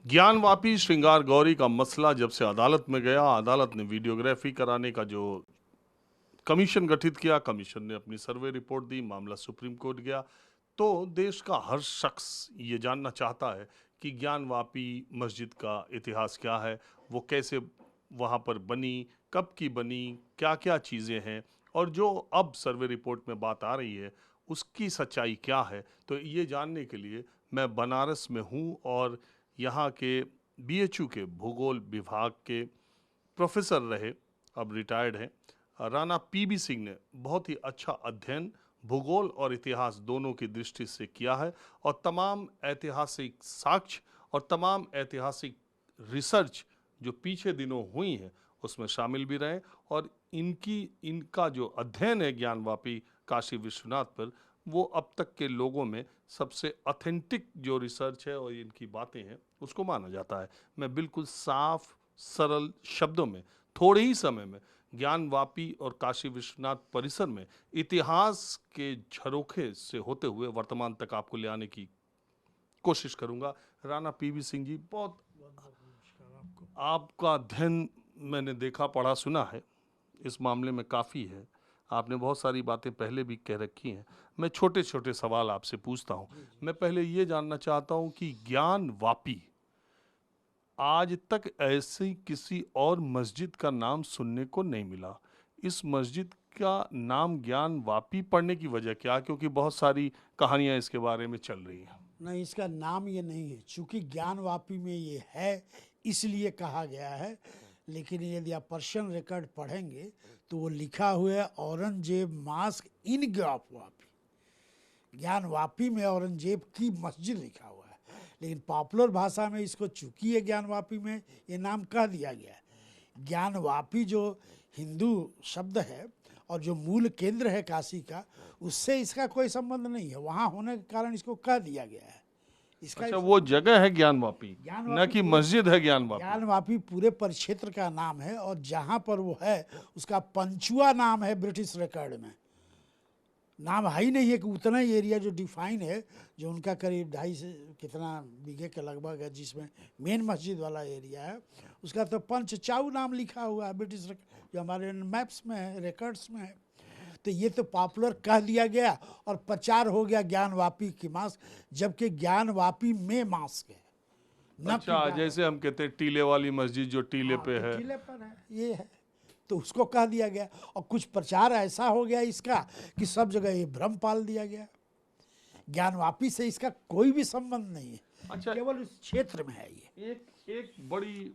ज्ञानवापी श्रृंगार गौरी का मसला जब से अदालत में गया, अदालत ने वीडियोग्राफी कराने का जो कमीशन गठित किया, कमीशन ने अपनी सर्वे रिपोर्ट दी, मामला सुप्रीम कोर्ट गया, तो देश का हर शख्स ये जानना चाहता है कि ज्ञानवापी मस्जिद का इतिहास क्या है, वो कैसे वहाँ पर बनी, कब की बनी, क्या क्या चीज़ें हैं, और जो अब सर्वे रिपोर्ट में बात आ रही है उसकी सच्चाई क्या है। तो ये जानने के लिए मैं बनारस में हूँ और यहाँ के बीएचयू के भूगोल विभाग के प्रोफेसर रहे, अब रिटायर्ड हैं, राणा पीबी सिंह ने बहुत ही अच्छा अध्ययन भूगोल और इतिहास दोनों की दृष्टि से किया है और तमाम ऐतिहासिक साक्ष्य और तमाम ऐतिहासिक रिसर्च जो पीछे दिनों हुई हैं उसमें शामिल भी रहे। और इनका जो अध्ययन है ज्ञानवापी काशी विश्वनाथ पर, वो अब तक के लोगों में सबसे ऑथेंटिक जो रिसर्च है और इनकी बातें हैं उसको माना जाता है। मैं बिल्कुल साफ सरल शब्दों में थोड़े ही समय में ज्ञानवापी और काशी विश्वनाथ परिसर में इतिहास के झरोखे से होते हुए वर्तमान तक आपको ले आने की कोशिश करूंगा। राणा पीबी सिंह जी, बहुत आपका अध्ययन मैंने देखा, पढ़ा, सुना है, इस मामले में काफ़ी है। आपने बहुत सारी बातें पहले भी कह रखी हैं। मैं छोटे छोटे सवाल आपसे पूछता हूँ। मैं पहले ये जानना चाहता हूँ कि ज्ञानवापी, आज तक ऐसी किसी और मस्जिद का नाम सुनने को नहीं मिला। इस मस्जिद का नाम ज्ञानवापी पड़ने की वजह क्या? क्योंकि बहुत सारी कहानियां इसके बारे में चल रही हैं। नहीं, इसका नाम ये नहीं है, चूंकि ज्ञानवापी में ये है इसलिए कहा गया है। लेकिन यदि आप पर्शियन रिकॉर्ड पढ़ेंगे तो वो लिखा हुआ है औरंगजेब मास्क इन ज्ञानवापी। ज्ञानवापी में औरंगजेब की मस्जिद लिखा हुआ है, लेकिन पॉपुलर भाषा में इसको चूंकि है ज्ञानवापी में ये नाम कह दिया गया है। ज्ञानवापी जो हिंदू शब्द है और जो मूल केंद्र है काशी का, उससे इसका कोई संबंध नहीं है। वहाँ होने के कारण इसको कह दिया गया है। इसका अच्छा, वो जगह है ज्ञानवापी, न ज्ञानवापी कि मस्जिद है ज्ञानवापी। ज्ञानवापी पूरे परिक्षेत्र का नाम है और जहाँ पर वो है उसका पंचुआ नाम है ब्रिटिश रिकॉर्ड में। नाम है ही नहीं है कि उतना ही एरिया जो डिफाइन है, जो उनका करीब 2.5 से कितना बीघे के लगभग है, जिसमें मेन मस्जिद वाला एरिया है, उसका तो पंचचाऊ नाम लिखा हुआ है ब्रिटिश जो हमारे मैप्स में है, रिकॉर्ड्स में है। तो ये तो पॉपुलर कह दिया गया और प्रचार हो गया ज्ञानवापी की मास्क, जबकि ज्ञानवापी में मास्क है। अच्छा, जैसे हम कहते हैं टीले वाली मस्जिद जो टीले पे है, टीले पर है, ये है, तो उसको कह दिया गया। और कुछ प्रचार ऐसा हो गया इसका कि सब जगह ये भ्रम पाल दिया गया। ज्ञानवापी से इसका कोई भी संबंध नहीं है। अच्छा, केवल इस क्षेत्र में है ये। एक बड़ी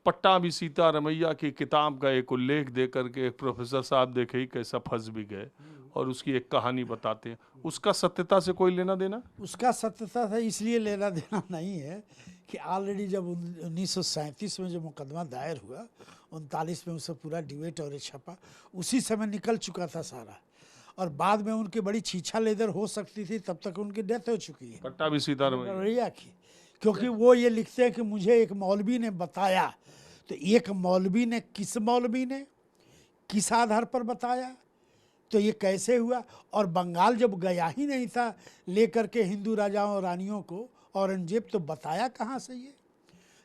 पट्टाभी सीता रमैया की किताब का एक उल्लेख दे करके एक प्रोफेसर साहब देखे ही कैसा फंस भी गए और उसकी एक कहानी बताते हैं। उसका सत्यता से कोई लेना देना? उसका सत्यता से इसलिए लेना देना नहीं है कि ऑलरेडी जब 1937 में जो मुकदमा दायर हुआ, 39 में उससे पूरा डिबेट और छपा, उसी समय निकल चुका था सारा। और बाद में उनकी बड़ी छीछा लेदर हो सकती थी, तब तक उनकी डेथ हो चुकी है पट्टाभी सीता रमैया की। क्योंकि वो ये लिखते हैं कि मुझे एक मौलवी ने बताया। तो एक मौलवी ने, किस मौलवी ने, किस आधार पर बताया, तो ये कैसे हुआ? और बंगाल जब गया ही नहीं था लेकर के हिंदू राजाओं और रानियों को औरंगजेब, तो बताया कहाँ से ये?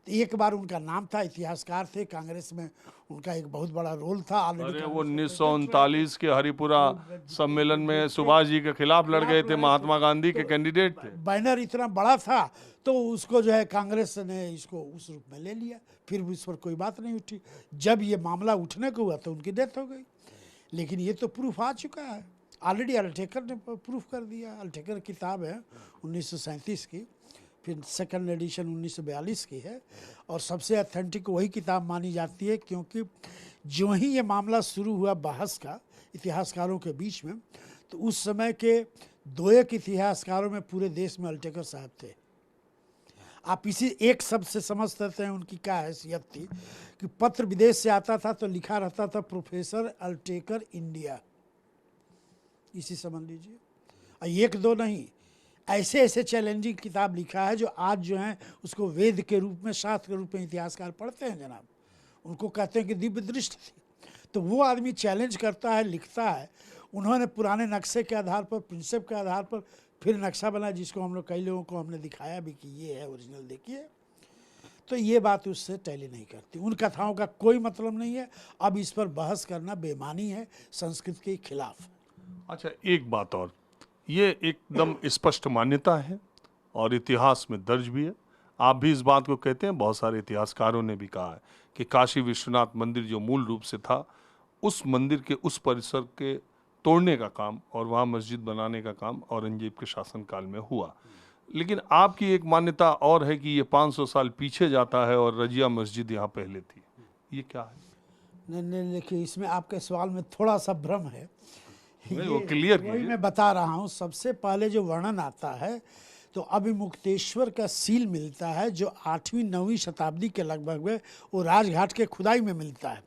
तो एक बार उनका नाम था, इतिहासकार थे, कांग्रेस में उनका एक बहुत बड़ा रोल था। अरे वो 1939 के हरिपुरा सम्मेलन में सुभाष जी के खिलाफ लड़ गए थे, महात्मा गांधी के कैंडिडेट थे। बैनर इतना बड़ा था तो उसको जो है कांग्रेस ने इसको उस रूप में ले लिया, फिर इस पर कोई बात नहीं उठी। जब ये मामला उठने को हुआ तो उनकी डेथ हो गई। लेकिन ये तो प्रूफ आ चुका है ऑलरेडी, अल्टेकर ने प्रूफ कर दिया। अल्टेकर किताब है 1937 की, फिर सेकंड एडिशन 1942 की है, और सबसे अथेंटिक वही किताब मानी जाती है। क्योंकि जो ही ये मामला शुरू हुआ बहस का इतिहासकारों के बीच में, तो उस समय के 2 इतिहासकारों में पूरे देश में अल्टेकर साहब थे। आप इसी एक शब्द से समझ सकते हैं उनकी क्या हैसियत थी कि पत्र विदेश से आता था तो लिखा रहता था प्रोफेसर अल्टेकर इंडिया, इसी समझ लीजिए। और 1-2 नहीं, ऐसे ऐसे चैलेंजिंग किताब लिखा है जो आज जो है उसको वेद के रूप में, शास्त्र के रूप में इतिहासकार पढ़ते हैं जनाब। उनको कहते हैं कि दिव्य दृष्टि थी। तो वो आदमी चैलेंज करता है, लिखता है। उन्होंने पुराने नक्शे के आधार पर, प्रिंसिप के आधार पर फिर नक्शा बना, जिसको हम लोग कई लोगों को हमने दिखाया भी कि ये है ओरिजिनल, देखिए। तो ये बात उससे टैली नहीं करती। उन कथाओं का कोई मतलब नहीं है। अब इस पर बहस करना बेईमानी है, संस्कृत के खिलाफ। अच्छा, एक बात और, ये एकदम स्पष्ट मान्यता है और इतिहास में दर्ज भी है। आप भी इस बात को कहते हैं, बहुत सारे इतिहासकारों ने भी कहा है कि काशी विश्वनाथ मंदिर जो मूल रूप से था, उस मंदिर के उस परिसर के तोड़ने का काम और वहाँ मस्जिद बनाने का काम औरंगजेब के शासनकाल में हुआ। लेकिन आपकी एक मान्यता और है कि ये 500 साल पीछे जाता है और रजिया मस्जिद यहाँ पहले थी। ये क्या है? नहीं, देखिए, इसमें आपके सवाल में थोड़ा सा भ्रम है। नहीं, वो क्लियर वही कीजिए। मैं बता रहा हूँ। सबसे पहले जो वर्णन आता है तो अभिमुक्तेश्वर का सील मिलता है, जो 8वीं-9वीं शताब्दी के लगभग में वो राजघाट के खुदाई में मिलता है।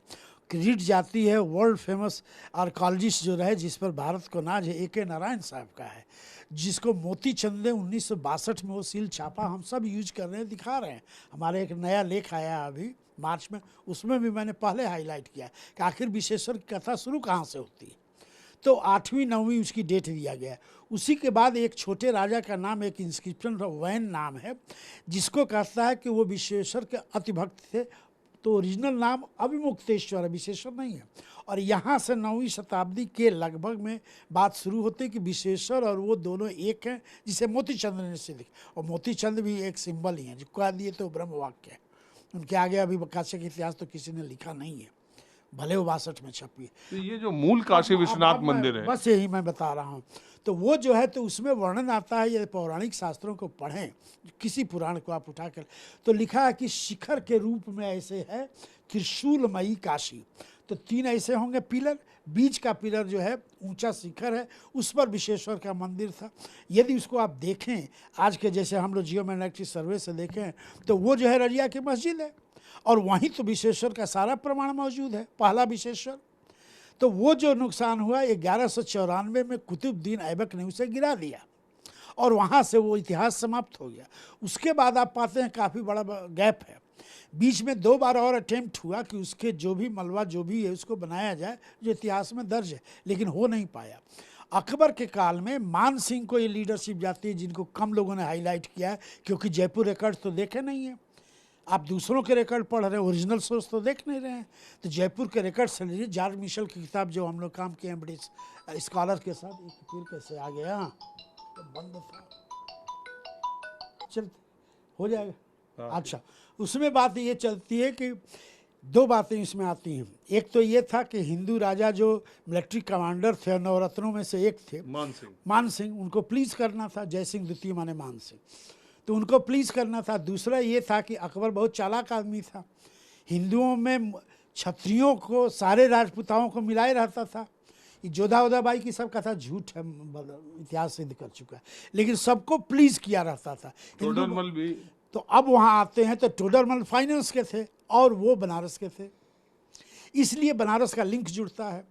क्रेडिट जाती है वर्ल्ड फेमस आर्कोलॉजिस्ट जो रहे, जिस पर भारत को नाज है, A.K. नारायण साहब का है, जिसको मोती चंद ने 1962 में वो सील छापा। हम सब यूज कर रहे हैं, दिखा रहे हैं। हमारे एक नया लेख आया अभी मार्च में, उसमें भी मैंने पहले हाईलाइट किया कि आखिर विश्वेश्वर की कथा शुरू कहाँ से होती है। तो 8वीं-9वीं उसकी डेट दिया गया है। उसी के बाद एक छोटे राजा का नाम, एक इंस्क्रिप्शन वैन नाम है, जिसको कहता है कि वो विश्वेश्वर के अति भक्त थे। तो ओरिजिनल नाम अभिमुक्तेश्वर है, विश्वेश्वर नहीं है। और यहाँ से 9वीं शताब्दी के लगभग में बात शुरू होती है कि विश्वेश्वर और वो दोनों एक हैं, जिसे मोतीचंद ने सिद्ध किया। और मोतीचंद भी एक सिंबल ही है, जो कह दिए तो ब्रह्म वाक्य है। उनके आगे अभी काशी का इतिहास तो किसी ने लिखा नहीं है, भले वो 62 में छपी है। तो ये जो मूल काशी विश्वनाथ मंदिर है, बस यही मैं बता रहा हूँ। तो वो जो है, तो उसमें वर्णन आता है, ये पौराणिक शास्त्रों को पढ़ें, किसी पुराण को आप उठाकर, तो लिखा है कि शिखर के रूप में ऐसे है त्रिशूलमयी काशी। तो 3 ऐसे होंगे पिलर, बीच का पिलर जो है ऊंचा शिखर है, उस पर विश्वेश्वर का मंदिर था। यदि उसको आप देखें आज के जैसे हम लोग जियोमेट्रिक सर्वे से देखें, तो वो जो है रजिया की मस्जिद है, और वहीं तो विश्वेश्वर का सारा प्रमाण मौजूद है, पहला विश्वेश्वर। तो वो जो नुकसान हुआ 1194 में कुतुबुद्दीन ऐबक ने उसे गिरा दिया, और वहाँ से वो इतिहास समाप्त हो गया। उसके बाद आप पाते हैं काफ़ी बड़ा गैप है। बीच में 2 बार और अटेम्प्ट हुआ कि उसके जो भी मलबा जो भी है उसको बनाया जाए, जो इतिहास में दर्ज है, लेकिन हो नहीं पाया। अकबर के काल में मान सिंह को ये लीडरशिप जाती है, जिनको कम लोगों ने हाईलाइट किया है, क्योंकि जयपुर रिकॉर्ड तो देखे नहीं है। आप दूसरों के रिकॉर्ड पढ़ रहे हैं, ओरिजिनल सोर्स तो देख नहीं रहे हैं। तो जयपुर के रिकॉर्ड से लीजिए। जॉर्ज मिशेल की किताब जो हम लोग काम किए हैं ब्रिटिश स्कॉलर के साथ, एक फिर कैसे आ गया, तो बंद था, चल हो जाएगा। अच्छा, उसमें बात ये चलती है कि 2 बातें इसमें आती हैं। एक तो ये था कि हिंदू राजा जो मिलिट्री कमांडर थे, नवरत्नों में से एक थे मान सिंह, उनको प्लीज़ करना था। जय सिंह द्वितीय माने मान सिंह, तो उनको प्लीज़ करना था। दूसरा ये था कि अकबर बहुत चालाक आदमी था, हिंदुओं में क्षत्रियों को, सारे राजपूताओं को मिलाए रहता था। ये जोधा-ओधाबाई की सब कथा झूठ है, इतिहास सिद्ध कर चुका है, लेकिन सबको प्लीज़ किया रहता था। टोडरमल भी। तो अब वहाँ आते हैं तो टोडरमल फाइनेंस के थे और वो बनारस के थे, इसलिए बनारस का लिंक जुड़ता है।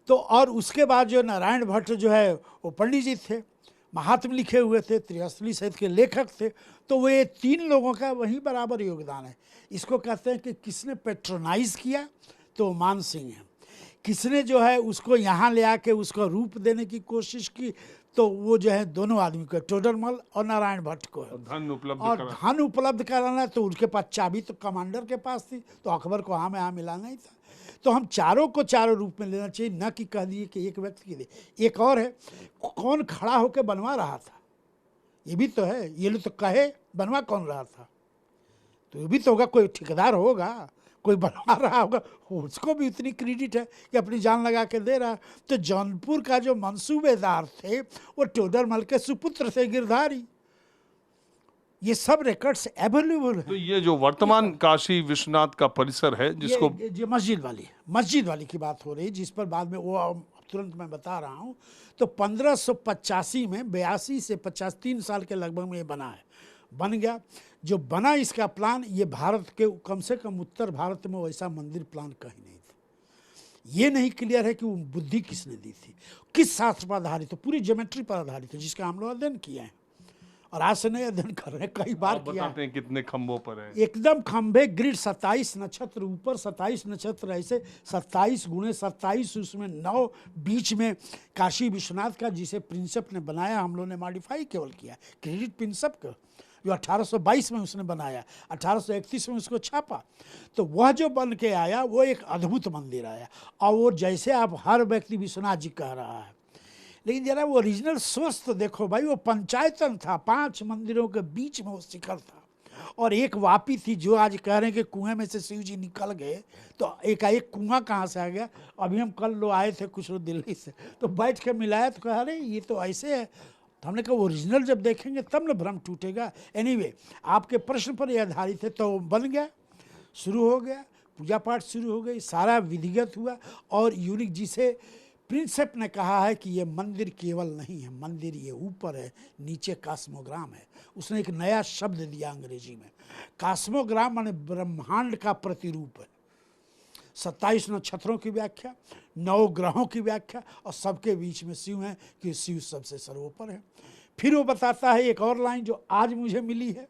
तो और उसके बाद जो नारायण भट्ट जो है वो पंडित जी थे, महात्म लिखे हुए थे, त्रिहस्थली सहित के लेखक थे। तो वो ये 3 लोगों का वहीं बराबर योगदान है। इसको कहते हैं कि किसने पेट्रोनाइज किया, तो मान सिंह है। किसने जो है उसको यहाँ ले आके उसको रूप देने की कोशिश की, तो वो जो है दोनों आदमी को, टोडरमल और नारायण भट्ट को है। धन उपलब्ध कराना, तो उनके पास चाबी तो कमांडर के पास थी, तो अकबर को हाँ में हाँ मिलाना ही था। तो हम चारों को चारों रूप में लेना चाहिए, न कि कह दिए कि एक व्यक्ति की दे। एक और है, कौन खड़ा होकर बनवा रहा था, ये भी तो है। ये लोग तो कहे बनवा कौन रहा था, तो ये भी तो होगा, कोई ठेकेदार होगा, कोई बनवा रहा होगा, उसको भी उतनी क्रेडिट है कि अपनी जान लगा के दे रहा है। तो जौनपुर का जो मंसूबेदार थे वो टोडरमल के सुपुत्र थे, गिरधारी। ये सब रिकॉर्ड्स अवेलेबल है। तो ये जो वर्तमान काशी विश्वनाथ का परिसर है, जिसको ये मस्जिद वाली की बात हो रही है, जिस पर बाद में वो तुरंत मैं बता रहा हूँ। तो 1585 में 82 से 53 साल के लगभग में ये बना है, बन गया। जो बना इसका प्लान, ये भारत के कम से कम उत्तर भारत में वैसा मंदिर प्लान कहीं नहीं था। ये नहीं क्लियर है कि वो बुद्धि किसने दी थी, किस शास्त्र पर आधारित, तो पूरी ज्योमेट्री पर आधारित है, जिसका हम लोग अध्ययन किए हैं और आज से नहीं अध्ययन कर रहे हैं, कई बार किया बताते हैं कितने खंभों पर है। एकदम खंभे, ग्रिड 27 नक्षत्र ऊपर, 27 नक्षत्र ऐसे, 27 गुणे 27, उसमें 9 बीच में काशी विश्वनाथ का, जिसे प्रिंसिप ने बनाया, हम लोगों ने मॉडिफाई केवल किया, क्रेडिट प्रिंसिप का। जो 1822 में उसने बनाया, 1831 में उसको छापा। तो वह जो बन के आया वो एक अद्भुत मंदिर आया। और वो जैसे आप हर व्यक्ति विश्वनाथ जी कह रहा है, लेकिन जरा वो ओरिजिनल सोर्स तो देखो भाई, वो पंचायतन था, 5 मंदिरों के बीच में वो शिखर था। और एक वापी थी, जो आज कह रहे हैं कि कुएं में से शिव जी निकल गए, तो एकाएक कुआं कहाँ से आ गया। अभी हम कल लोग आए थे कुछ लोग दिल्ली से, तो बैठ के मिलाया तो कहा अरे ये तो ऐसे है। तो हमने कहा ओरिजिनल जब देखेंगे तब ना भ्रम टूटेगा। एनीवे, आपके प्रश्न पर यह आधारित है। तो बन गया, शुरू हो गया, पूजा पाठ शुरू हो गई, सारा विधिगत हुआ। और यूनिक जी से प्रिंसेप ने कहा है कि ये मंदिर केवल नहीं है, मंदिर ये ऊपर है, नीचे कास्मोग्राम है। उसने एक नया शब्द दिया अंग्रेजी में, कास्मोग्राम माने ब्रह्मांड का प्रतिरूप है। 27 नक्षत्रों की व्याख्या, 9 ग्रहों की व्याख्या, और सबके बीच में शिव है कि शिव सबसे सर्वोपर है। फिर वो बताता है एक और लाइन जो आज मुझे मिली है,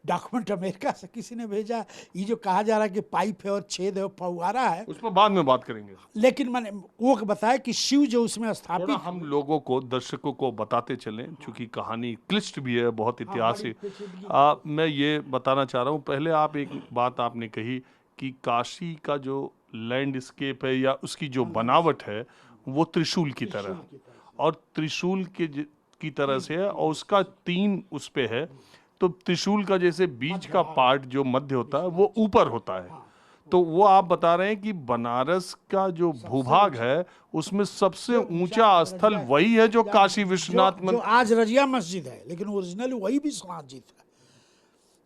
डॉक्यूमेंट अमेरिका से किसी ने भेजा, ये जो कहा जा रहा है कि पाइप है और छेद है और फव्वारा है, उस पर बाद में बात करेंगे। लेकिन मैंने वो बताया कि शिव जो उसमें थोड़ा स्थापित, हम लोगों को, दर्शकों को बताते चलें, क्योंकि कहानी क्लिष्ट भी है, बहुत ऐतिहासिक। मैं ये बताना चाह रहा हूँ, पहले आप एक बात आपने कही कि काशी का जो लैंडस्केप है या उसकी जो बनावट है वो त्रिशूल की तरह, और त्रिशूल की तरह से है, और उसका 3 उस पे है। तो त्रिशूल का जैसे बीच का पार्ट जो मध्य होता है वो ऊपर होता है। तो वो आप बता रहे हैं कि बनारस का जो भूभाग है उसमें सबसे ऊंचा स्थल वही है जो काशी विश्वनाथ जो आज रजिया मस्जिद है, लेकिन ओरिजिनल वही विश्वनाथ जी था।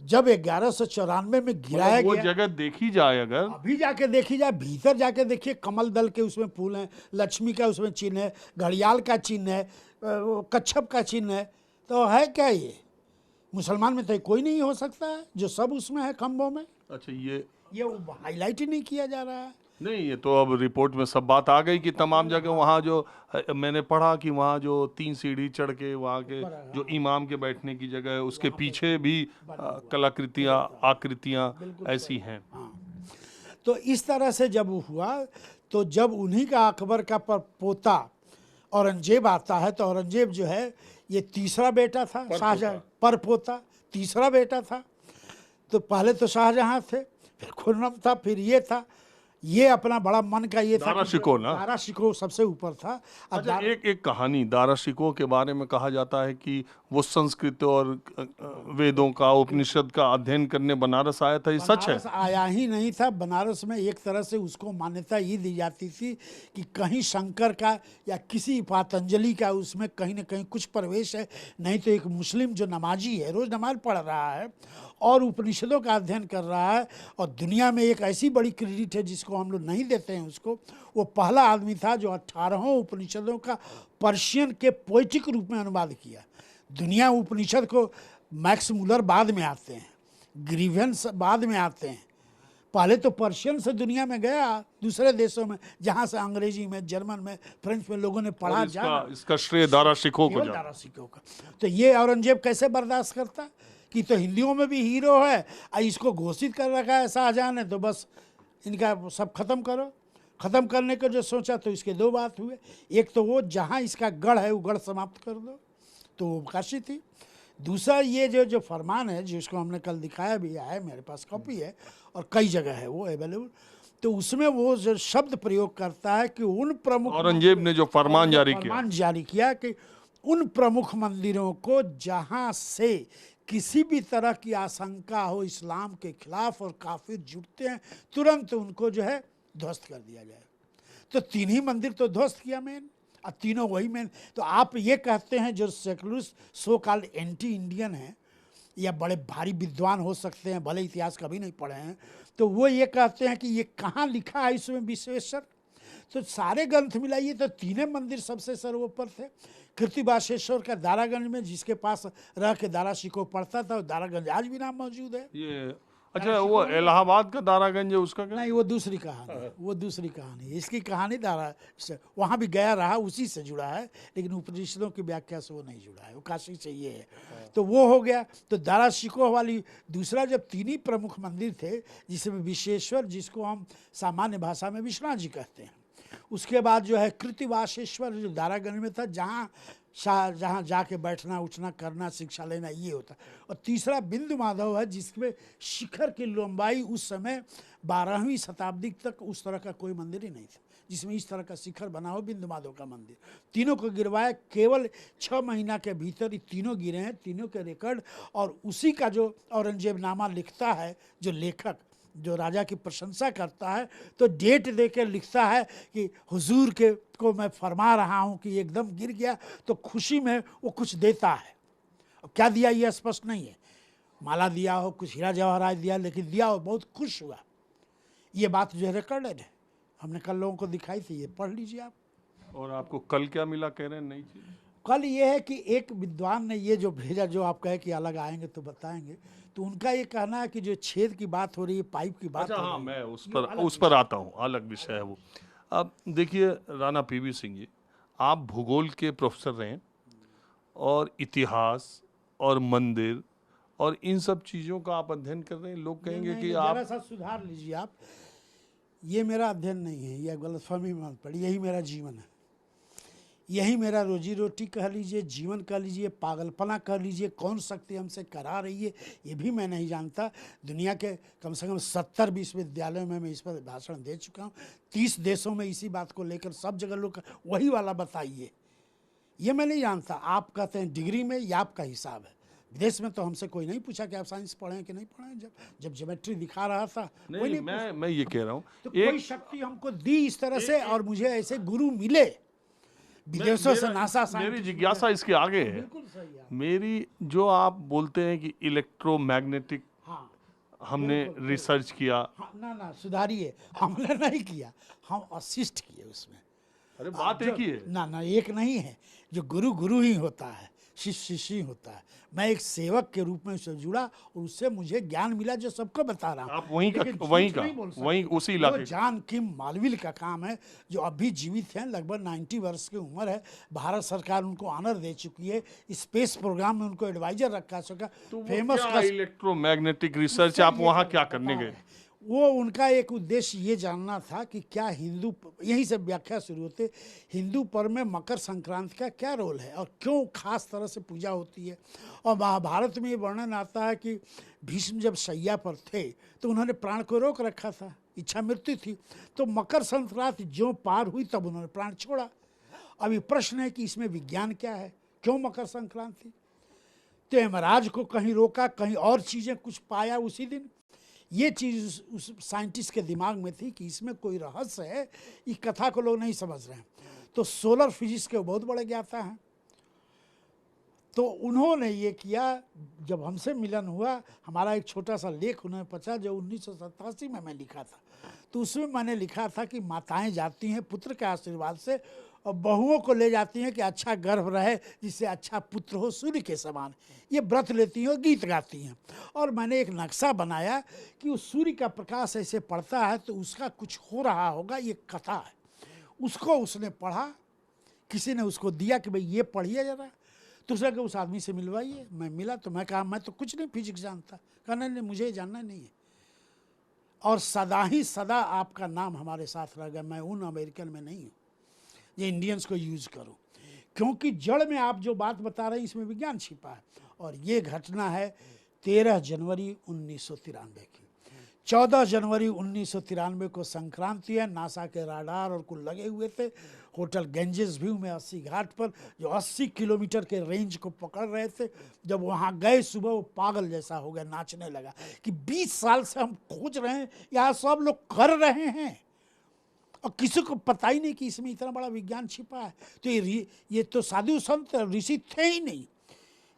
जब 1194 में गिराया वो गया, जगह देखी जाए अगर, अभी जाके देखी जाए, भीतर जाके देखिए, कमल दल के उसमें फूल हैं, लक्ष्मी का उसमें चिन्ह है, घड़ियाल का चिन्ह है, कच्छप का चिन्ह है। तो है क्या ये? मुसलमान में तो कोई नहीं हो सकता है जो सब उसमें है खंभों में। अच्छा, ये हाईलाइट ही नहीं किया जा रहा है। नहीं, ये तो अब रिपोर्ट में सब बात आ गई कि तमाम जगह वहाँ जो मैंने पढ़ा कि वहाँ जो 3 सीढ़ी चढ़ के वहाँ के जो इमाम के बैठने की जगह है उसके पीछे भी कलाकृतियाँ, आकृतियाँ ऐसी हैं। तो इस तरह से जब हुआ, तो जब उन्हीं का अकबर का पोता औरंगजेब आता है, तो औरंगजेब जो है ये तीसरा बेटा था, शाहजहां परपोता तीसरा बेटा था। तो पहले तो शाहजहां थे, फिर खुर्रम था, फिर ये था। ये अपना बड़ा मन का ये था, दारा शिकोह ना, दारा शिकोह सबसे ऊपर था। अच्छा, एक कहानी दारा शिकोह के बारे में कहा जाता है कि वो संस्कृत और वेदों का, उपनिषद का अध्ययन करने बनारस आया था। ये सच है? आया ही नहीं था। बनारस में एक तरह से उसको मान्यता ये दी जाती थी कि कहीं शंकर का या किसी पतंजलि का उसमें कहीं ना कहीं कुछ प्रवेश है, नहीं तो एक मुस्लिम जो नमाजी है, रोज नमाज पढ़ रहा है और उपनिषदों का अध्ययन कर रहा है, और दुनिया में एक ऐसी बड़ी क्रेडिट है जिसको हम लोग नहीं देते हैं उसको, वो पहला आदमी था जो 18 उपनिषदों का पर्शियन के पोइटिक रूप में अनुवाद किया। दुनिया उपनिषद को, मैक्स मुलर बाद में आते हैं, ग्रीवेंस बाद में आते हैं, पहले तो पर्शियन से दुनिया में गया, दूसरे देशों में जहाँ से अंग्रेजी में, जर्मन में, फ्रेंच में लोगों ने पढ़ा। इसका श्रेय दारा शिकोह को दारा शिकोह का। तो ये औरंगजेब कैसे बर्दाश्त करता कि तो हिंदियों में भी हीरो है, इसको घोषित कर रखा है शाहजहां ने, तो बस इनका सब खत्म करो। खत्म करने को जो सोचा तो इसके 2 बात हुए। एक तो वो जहाँ इसका गढ़ है वो गढ़ समाप्त कर दो, तो वो काशी थी। दूसरा ये जो फरमान है, जिसको हमने कल दिखाया भी है, मेरे पास कॉपी है और कई जगह है वो अवेलेबल, तो उसमें वो जो शब्द प्रयोग करता है कि उन प्रमुख, औरंगजेब ने जो फरमान जारी किया कि उन प्रमुख मंदिरों को जहाँ से किसी भी तरह की आशंका हो इस्लाम के खिलाफ और काफिर जुटते हैं, तुरंत उनको जो है ध्वस्त कर दिया जाए। तो 3 ही मंदिर तो ध्वस्त किया मेन, और तीनों वही मेन। तो आप ये कहते हैं जो secularist so called anti Indian हैं या बड़े भारी विद्वान हो सकते हैं, भले इतिहास कभी नहीं पढ़े हैं, तो वो ये कहते हैं कि ये कहाँ लिखा है इसमें विश्वेश्वर। तो सारे ग्रंथ मिलाइए तो 3 मंदिर सबसे सर्वोपर थे। कृतिवासेश्वर का दारागंज में, जिसके पास रह के दारा शिकोह पढ़ता था, दारागंज आज भी नाम मौजूद है। ये अच्छा, वो इलाहाबाद का दारागंज है उसका क्या? नहीं, वो दूसरी कहानी, वो दूसरी कहानी। इसकी कहानी दारा से वहाँ भी गया रहा, उसी से जुड़ा है, लेकिन उपनिषदों की व्याख्या से वो नहीं जुड़ा है, वो काशी से ये है। तो वो हो गया। तो दारा शिकोह वाली दूसरा, जब 3 ही प्रमुख मंदिर थे, जिसमें विश्वेश्वर, जिसको हम सामान्य भाषा में विश्वनाथ जी कहते हैं, उसके बाद जो है कृतिवासेश्वर जो दारागंज में था, जहाँ जहाँ जाके बैठना उठना करना शिक्षा लेना ये होता है। और तीसरा बिंदु माधव है जिसमें शिखर की लंबाई उस समय 12वीं शताब्दी तक उस तरह का कोई मंदिर ही नहीं था जिसमें इस तरह का शिखर बना हो बिंदु माधव का मंदिर। तीनों को गिरवाया, केवल 6 महीना के भीतर ये तीनों गिरे हैं, तीनों के रिकॉर्ड। और उसी का जो औरंगजेबनामा लिखता है, जो लेखक जो राजा की प्रशंसा करता है, तो डेट दे के लिखता है कि हुजूर के को मैं फरमा रहा हूँ कि एकदम गिर गया, तो खुशी में वो कुछ देता है। अब क्या दिया ये स्पष्ट नहीं है, माला दिया हो, कुछ हीरा जवाहरात दिया, लेकिन दिया हो, बहुत खुश हुआ। ये बात जो है रिकॉर्डेड है, हमने कल लोगों को दिखाई थी, ये पढ़ लीजिए आप। और आपको कल क्या मिला कह रहे हैं नई चीज? कल ये है कि एक विद्वान ने ये जो भेजा, जो आप कहे कि अलग आएंगे तो बताएंगे, तो उनका ये कहना है कि जो छेद की बात हो रही है, पाइप की बात अच्छा, हो हाँ, रही है, मैं उस पर आता हूँ, अलग विषय है वो। अब देखिए राणा पीवी सिंह जी, आप भूगोल के प्रोफेसर रहे हैं और इतिहास और मंदिर और इन सब चीज़ों का आप अध्ययन कर रहे हैं। लोग कहेंगे नहीं, कि नहीं, आप जरा सा सुधार लीजिए आप, ये मेरा अध्ययन नहीं है, यह गलतफहमी में मत पड़ी, यही मेरा जीवन है, यही मेरा रोजी रोटी कह लीजिए, जीवन कह लीजिए, पागलपना कह लीजिए, कौन शक्ति हमसे करा रही है ये भी मैं नहीं जानता। दुनिया के कम से कम 70 विश्वविद्यालयों में मैं इस पर भाषण दे चुका हूँ, 30 देशों में इसी बात को लेकर सब जगह लोग वही वाला बताइए, ये मैं नहीं जानता। आप कहते हैं डिग्री में, ये आपका हिसाब है। विदेश में तो हमसे कोई नहीं पूछा कि आप साइंस पढ़े कि नहीं पढ़े, जब ज्योमेट्री दिखा रहा था कोई नहीं पूछा। मैं ये कह रहा हूँ, तो कोई शक्ति हमको दी इस तरह से, और मुझे ऐसे गुरु मिले विदेशों से, नासा मेरी जिज्ञासा इसके आगे है। बिल्कुल सही है। मेरी जो आप बोलते हैं कि इलेक्ट्रोमैग्नेटिक हाँ, हमने रिसर्च किया, हाँ, ना सुधारिए, हमने नहीं किया, हम असिस्ट किए उसमें। अरे बात एक ही है। ना एक नहीं है, जो गुरु गुरु ही होता है, शिष्य शिष्य ही होता है। मैं एक सेवक के रूप में उससे जुड़ा और उससे मुझे ज्ञान मिला जो सबको बता रहा हूँ। आप वहीं का लेकिन वहीं झूठ का नहीं बोल सकते। वहीं उसी इलाके वो जॉन किम मालविल का काम है, जो अभी जीवित हैं, लगभग 90 वर्ष की उम्र है। भारत सरकार उनको ऑनर दे चुकी है, स्पेस प्रोग्राम में उनको एडवाइजर रखा सका। फेमस इलेक्ट्रोमैग्नेटिक रिसर्च आप वहाँ क्या करने गए? वो उनका एक उद्देश्य ये जानना था कि क्या हिंदू, यहीं से व्याख्या शुरू होते, हिंदू पर्व में मकर संक्रांति का क्या रोल है और क्यों खास तरह से पूजा होती है। और महाभारत में ये वर्णन आता है कि भीष्म जब शैया पर थे तो उन्होंने प्राण को रोक रखा था, इच्छा मृत्यु थी, तो मकर संक्रांति जो पार हुई तब उन्होंने प्राण छोड़ा। अभी प्रश्न है कि इसमें विज्ञान क्या है, क्यों मकर संक्रांति? तो यमराज को कहीं रोका, कहीं और चीज़ें कुछ पाया उसी दिन। ये चीज़ उस साइंटिस्ट के दिमाग में थी कि इसमें कोई रहस्य है, इस कथा को लोग नहीं समझ रहे हैं। तो सोलर फिजिक्स के बहुत बड़े ज्ञाता हैं, तो उन्होंने ये किया। जब हमसे मिलन हुआ, हमारा एक छोटा सा लेख उन्हें पचा जो 1987 में मैं लिखा था, तो उसमें मैंने लिखा था कि माताएं जाती हैं पुत्र के आशीर्वाद से और बहुओं को ले जाती हैं कि अच्छा गर्भ रहे, जिससे अच्छा पुत्र हो, सूर्य के समान। ये व्रत लेती हैं और गीत गाती हैं। और मैंने एक नक्शा बनाया कि उस सूर्य का प्रकाश ऐसे पड़ता है तो उसका कुछ हो रहा होगा, ये कथा है। उसको उसने पढ़ा, किसी ने उसको दिया कि भाई ये पढ़िए जरा, तो उसने कहा उस आदमी से मिलवाइए। मैं मिला तो मैं कहा मैं तो कुछ नहीं फिजिक्स जानता। कहना नहीं, मुझे जानना नहीं है। और सदा ही सदा आपका नाम हमारे साथ रह गया। मैं उन अमेरिकन में नहीं हूँ ये इंडियंस को यूज करो, क्योंकि जड़ में आप जो बात बता रहे हैं इसमें विज्ञान छिपा है। और ये घटना है 13 जनवरी 1993 की। 14 जनवरी 1993 को संक्रांति है। नासा के राडार और कुल लगे हुए थे होटल गेंजेस व्यू में 80 घाट पर, जो 80 किलोमीटर के रेंज को पकड़ रहे थे। जब वहाँ गए सुबह, वो पागल जैसा हो गया, नाचने लगा कि 20 साल से हम खोज रहे हैं, यहाँ सब लोग कर रहे हैं और किसी को पता ही नहीं कि इसमें इतना बड़ा विज्ञान छिपा है। तो ये तो साधु संत ऋषि थे ही नहीं,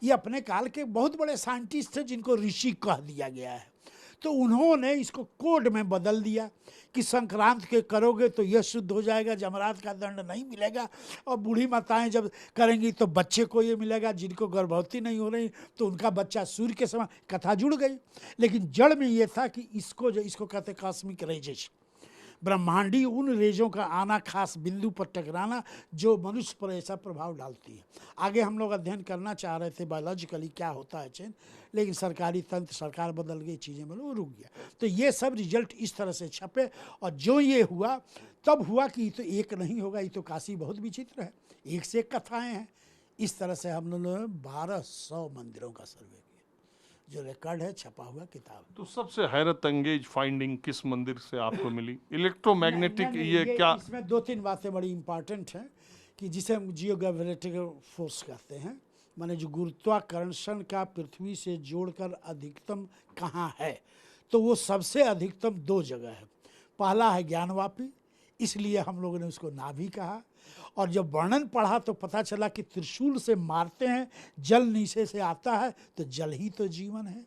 ये अपने काल के बहुत बड़े साइंटिस्ट थे जिनको ऋषि कह दिया गया है। तो उन्होंने इसको कोड में बदल दिया कि संक्रांत के करोगे तो यह शुद्ध हो जाएगा, जमरात का दंड नहीं मिलेगा, और बूढ़ी माताएं जब करेंगी तो बच्चे को ये मिलेगा, जिनको गर्भवती नहीं हो रही तो उनका बच्चा सूर्य के समान। कथा जुड़ गई, लेकिन जड़ में ये था कि इसको कहते कॉस्मिक रेजेस, ब्रह्मांडी उन रेजों का आना, खास बिंदु पर टकराना जो मनुष्य पर ऐसा प्रभाव डालती है। आगे हम लोग अध्ययन करना चाह रहे थे बायोलॉजिकली क्या होता है चेंज, लेकिन सरकारी तंत्र, सरकार बदल गई, चीज़ें में वो रुक गया। तो ये सब रिजल्ट इस तरह से छपे, और जो ये हुआ तब हुआ कि ये तो एक नहीं होगा, ये तो काशी बहुत विचित्र है, एक से एक कथाएँ हैं। इस तरह से हम लोगों ने 1200 मंदिरों का सर्वे किया, जो रिकॉर्ड है, छपा हुआ किताब। तो सबसे हैरत अंगेज फाइंडिंग किस मंदिर से आपको मिली? इलेक्ट्रोमैग्नेटिक नहीं, ये क्या? इसमें दो तीन बातें बड़ी इंपॉर्टेंट हैं कि जिसे हम जियोग्राविटिकल फोर्स कहते हैं, माने जो गुरुत्वाकर्षण का पृथ्वी से जोड़कर अधिकतम कहाँ है, तो वो सबसे अधिकतम दो जगह है। पहला है ज्ञानवापी, इसलिए हम लोगों ने उसको नाभि कहा, और जब वर्णन पढ़ा तो पता चला कि त्रिशूल से मारते हैं, जल नीचे से आता है, तो जल ही तो जीवन है,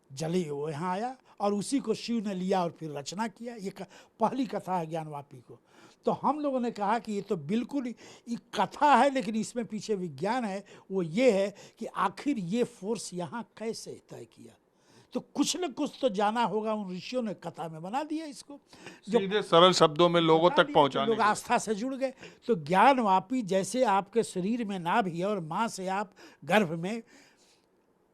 जल ही वो यहाँ आया और उसी को शिव ने लिया और फिर रचना किया। ये पहली कथा है ज्ञानवापी को। तो हम लोगों ने कहा कि ये तो बिल्कुल ही कथा है, लेकिन इसमें पीछे विज्ञान है। वो ये है कि आखिर ये फोर्स यहाँ कैसे तय किया, तो कुछ न कुछ तो जाना होगा उन ऋषियों ने, कथा में बना दिया इसको, जो सीधे सरल शब्दों में लोगों बता तक दिया, पहुंचाने लोग के लिए। आस्था से जुड़ गए। तो ज्ञानवापी जैसे आपके शरीर में नाभि है और माँ से आप गर्भ में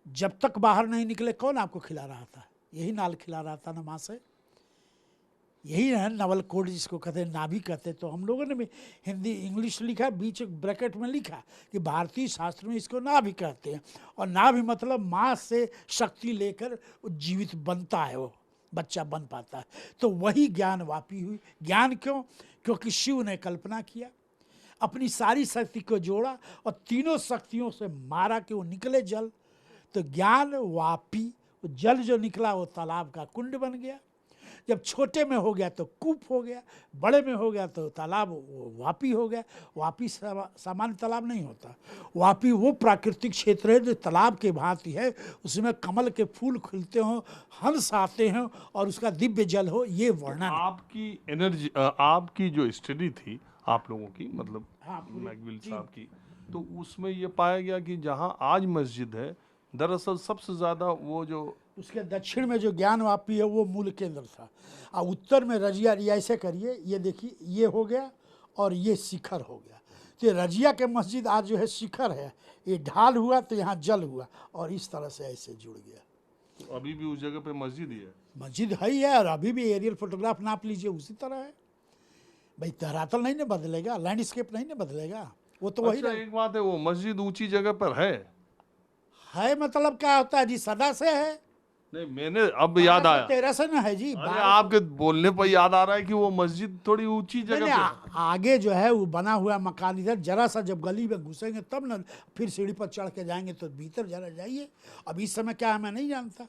जब तक बाहर नहीं निकले, कौन आपको खिला रहा था? यही नाल खिला रहा था ना माँ से। यही है नवल कोड जिसको कहते हैं, नाभि कहते हैं। तो हम लोगों ने भी हिंदी इंग्लिश लिखा, बीच ब्रैकेट में लिखा कि भारतीय शास्त्र में इसको नाभि कहते हैं। और नाभि मतलब माँ से शक्ति लेकर जीवित बनता है, वो बच्चा बन पाता है। तो वही ज्ञानवापी हुई। ज्ञान क्यों? क्योंकि शिव ने कल्पना किया, अपनी सारी शक्ति को जोड़ा और तीनों शक्तियों से मारा कि वो निकले जल। तो ज्ञान वापी, जल जो निकला वो तालाब का कुंड बन गया। जब छोटे में हो गया तो कूप हो गया, बड़े में हो गया तो तालाब वापी हो गया। वापी सामान्य तालाब नहीं होता, वापी वो प्राकृतिक क्षेत्र है जो तालाब के भांति है, उसमें कमल के फूल खिलते हों, हंस आते हों और उसका दिव्य जल हो। ये वर्णन है। आपकी एनर्जी, आपकी जो स्टडी थी आप लोगों की, मतलब हाँ, मैकविल साहब की, तो उसमें ये पाया गया कि जहां आज मस्जिद है, दरअसल सबसे ज्यादा वो जो उसके दक्षिण में जो ज्ञानवापी है वो मूल केंद्र था, और उत्तर में रजिया। ऐसे करिए, ये देखिए, ये हो गया और ये शिखर हो गया। तो ये रजिया के मस्जिद आज जो है शिखर है, ये ढाल हुआ तो यहाँ जल हुआ और इस तरह से ऐसे जुड़ गया। तो अभी भी उस जगह पे मस्जिद ही है। मस्जिद है ही है, और अभी भी एरियल फोटोग्राफ नाप लीजिए उसी तरह है। भाई धरातल नहीं ना बदलेगा, लैंडस्केप नहीं ना बदलेगा, वो तो वही अच्छा, एक बात है, वो मस्जिद ऊंची जगह पर है, मतलब क्या होता है जी, सदा से है। नहीं मैंने अब याद आया, 13 से ना है जी। अरे आपके बोलने पर याद आ रहा है कि वो मस्जिद थोड़ी ऊंची जगह पे है। आगे जो है वो बना हुआ मकान, इधर जरा सा जब गली में घुसेंगे तब ना, फिर सीढ़ी पर चढ़ के जाएंगे तो भीतर जरा जाइए। अब इस समय क्या है मैं नहीं जानता,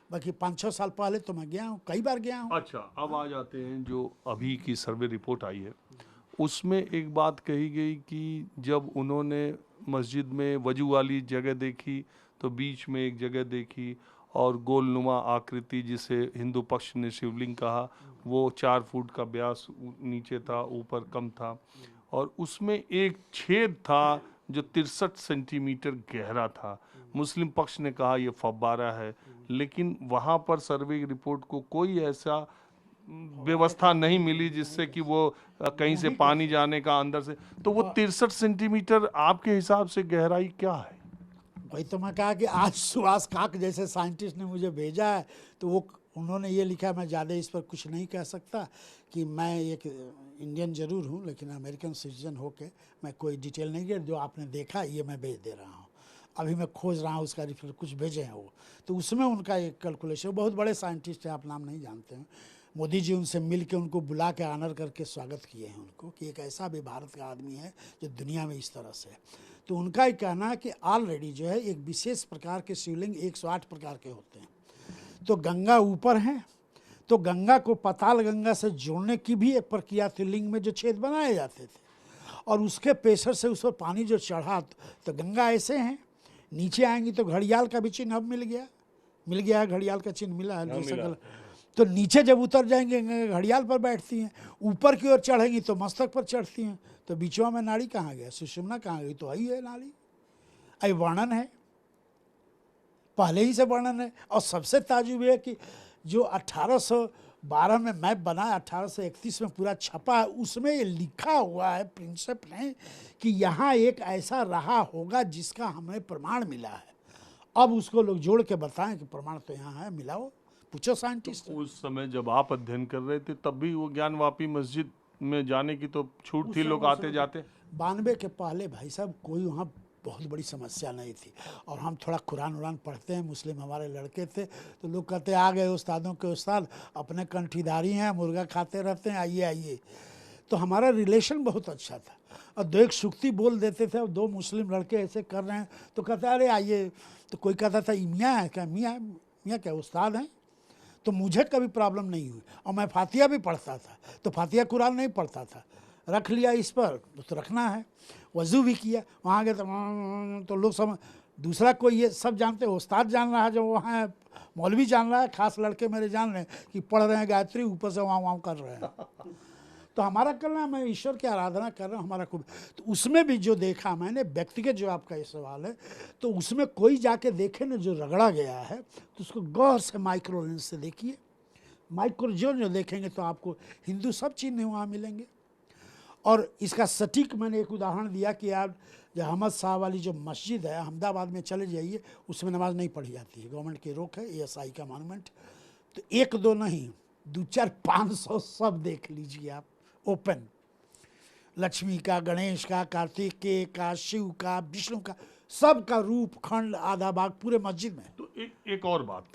बाकी 5-6 साल पहले तो मैं गया हूँ, कई बार गया हूँ। अच्छा, अब आ जाते हैं जो अभी की सर्वे रिपोर्ट आई है। उसमें एक बात कही गई कि जब उन्होंने मस्जिद में वजू वाली जगह देखी तो बीच में एक जगह देखी और गोलनुमा आकृति, जिसे हिंदू पक्ष ने शिवलिंग कहा, वो 4 फुट का व्यास नीचे था, ऊपर कम था, और उसमें एक छेद था जो 63 सेंटीमीटर गहरा था। मुस्लिम पक्ष ने कहा यह फव्वारा है, लेकिन वहाँ पर सर्वे रिपोर्ट को कोई ऐसा व्यवस्था नहीं मिली जिससे कि वो कहीं से पानी जाने का अंदर से। तो वो 63 सेंटीमीटर आपके हिसाब से गहराई क्या है? वही तो मैं कहा कि आज सुभाष काक जैसे साइंटिस्ट ने मुझे भेजा है, तो वो उन्होंने ये लिखा, मैं ज़्यादा इस पर कुछ नहीं कह सकता कि मैं एक इंडियन ज़रूर हूँ लेकिन अमेरिकन सिटीजन होके मैं कोई डिटेल नहीं, जो आपने देखा ये मैं भेज दे रहा हूँ। अभी मैं खोज रहा हूँ उसका रिफर, कुछ भेजे हैं वो, तो उसमें उनका एक कैलकुलेशन, बहुत बड़े साइंटिस्ट हैं, आप नाम नहीं जानते हैं। मोदी जी उनसे मिल के उनको बुला के ऑनर करके स्वागत किए हैं उनको, कि एक ऐसा भी भारत का आदमी है जो दुनिया में इस तरह से है। तो उनका ये कहना है कि ऑलरेडी जो है एक विशेष प्रकार के शिवलिंग 108 प्रकार के होते हैं। तो गंगा ऊपर है, तो गंगा को पाताल गंगा से जोड़ने की भी एक प्रक्रिया थी, लिंग में जो छेद बनाए जाते थे, और उसके प्रेशर से उस पर पानी जो चढ़ा, तो गंगा ऐसे हैं, नीचे आएंगी तो घड़ियाल का भी चिन्ह अब मिल गया है, घड़ियाल का चिन्ह मिला है। तो नीचे जब उतर जाएंगे घड़ियाल पर बैठती हैं, ऊपर की ओर चढ़ेंगी तो मस्तक पर चढ़ती हैं। तो बीचवा में नाड़ी कहाँ गया, सुषुम्ना कहाँ गई? तो आई है नाड़ी। अभी वर्णन है, पहले ही से वर्णन है। और सबसे ताजुब है कि जो 1812 में मैप बना, 1831 में पूरा छपा है, उसमें ये लिखा हुआ है प्रिंसिप ने कि यहाँ एक ऐसा रहा होगा जिसका हमें प्रमाण मिला है। अब उसको लोग जोड़ के बताएं कि प्रमाण तो यहाँ है, मिलाओ, पूछो साइंटिस्ट। तो उस समय जब आप अध्ययन कर रहे थे तब भी वो ज्ञानवापी मस्जिद में जाने की तो छूट थी, लोग आते जाते। 92 के पहले भाई साहब कोई वहाँ बहुत बड़ी समस्या नहीं थी। और हम थोड़ा कुरान उरान पढ़ते हैं, मुस्लिम हमारे लड़के थे, तो लोग कहते आ गए उस्तादों के उस्ताद, अपने कंठीदारी हैं, मुर्गा खाते रहते हैं, आइए आइए। तो हमारा रिलेशन बहुत अच्छा था। और दो एक सुक्ति बोल देते थे, और दो मुस्लिम लड़के ऐसे कर रहे हैं तो कहते अरे आइए। तो कोई कहता था मियाँ है क्या, मियाँ क्या उस्ताद हैं। तो मुझे कभी प्रॉब्लम नहीं हुई। और मैं फातिया भी पढ़ता था, तो फातिया कुरान नहीं पढ़ता था, रख लिया इस पर तो रखना है। वज़ू भी किया, वहाँ गए तो लोग सब, दूसरा कोई ये सब जानते हैं, उस्ताद जान रहा है, जो वहाँ है मौलवी जान रहा है, खास लड़के मेरे जान रहे हैं कि पढ़ रहे हैं गायत्री, ऊपर से वहाँ कर रहे हैं। तो हमारा करना, मैं ईश्वर की आराधना कर रहा हूँ, हमारा खूब। तो उसमें भी जो देखा मैंने, व्यक्तिगत जो आपका ये सवाल है, तो उसमें कोई जाके देखे ना जो रगड़ा गया है, तो उसको गौर से माइक्रो लेंस से देखिए। माइक्रो जो देखेंगे तो आपको हिंदू सब चिन्ह वहाँ मिलेंगे। और इसका सटीक मैंने एक उदाहरण दिया कि आप जो अहमद शाह वाली जो मस्जिद है अहमदाबाद में चले जाइए, उसमें नमाज नहीं पढ़ी जाती है, गवर्नमेंट की रोक है, ASI का मॉन्यूमेंट। तो एक दो नहीं, 2-4-500 सब देख लीजिए आप, ओपन। लक्ष्मी का, गणेश का, कार्तिकेय का, शिव का, विष्णु का, सब का रूप खंड आधा भाग पूरे मस्जिद में। तो एक और बात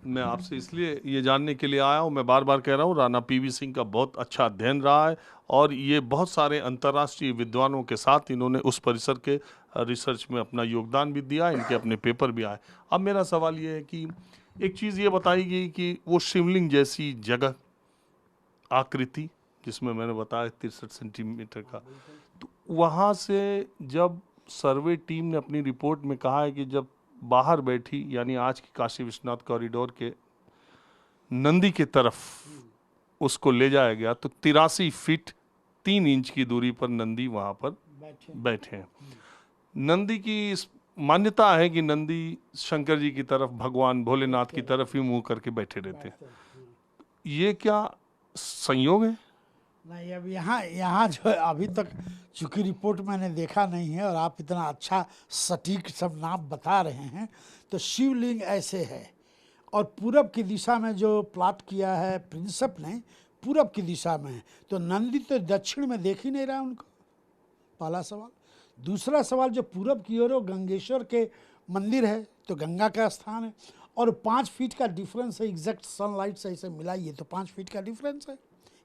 मैं आपसे इसलिए ये जानने के लिए आया हूँ, मैं बार बार कह रहा हूँ, राणा PV सिंह का बहुत अच्छा अध्ययन रहा है और ये बहुत सारे अंतर्राष्ट्रीय विद्वानों के साथ इन्होंने उस परिसर के रिसर्च में अपना योगदान भी दिया, इनके अपने पेपर भी आए। अब मेरा सवाल ये है कि एक चीज़ ये बताई गई कि वो शिवलिंग जैसी जगह, आकृति जिसमें मैंने बताया 63 सेंटीमीटर का, तो वहाँ से जब सर्वे टीम ने अपनी रिपोर्ट में कहा है कि जब बाहर बैठी, यानी आज की काशी विश्वनाथ कॉरिडोर के नंदी के तरफ उसको ले जाया गया, तो 83 फीट 3 इंच की दूरी पर नंदी वहाँ पर बैठे हैं। नंदी की मान्यता है कि नंदी शंकर जी की तरफ, भगवान भोलेनाथ की तरफ ही मुंह करके बैठे रहते हैं। ये क्या संयोग है? नहीं, अब यहाँ जो अभी तक चूंकि रिपोर्ट मैंने देखा नहीं है और आप इतना अच्छा सटीक सब नाम बता रहे हैं, तो शिवलिंग ऐसे है और पूरब की दिशा में जो प्लॉट किया है प्रिंसिप ने, पूरब की दिशा में है, तो नंदी तो दक्षिण में देख ही नहीं रहा उनको, पहला सवाल। दूसरा सवाल, जो पूरब की ओर गंगेश्वर के मंदिर है, तो गंगा का स्थान है, और 5 फीट का डिफरेंस है, एग्जैक्ट सनलाइट से ऐसे मिलाइए तो 5 फीट का डिफरेंस है।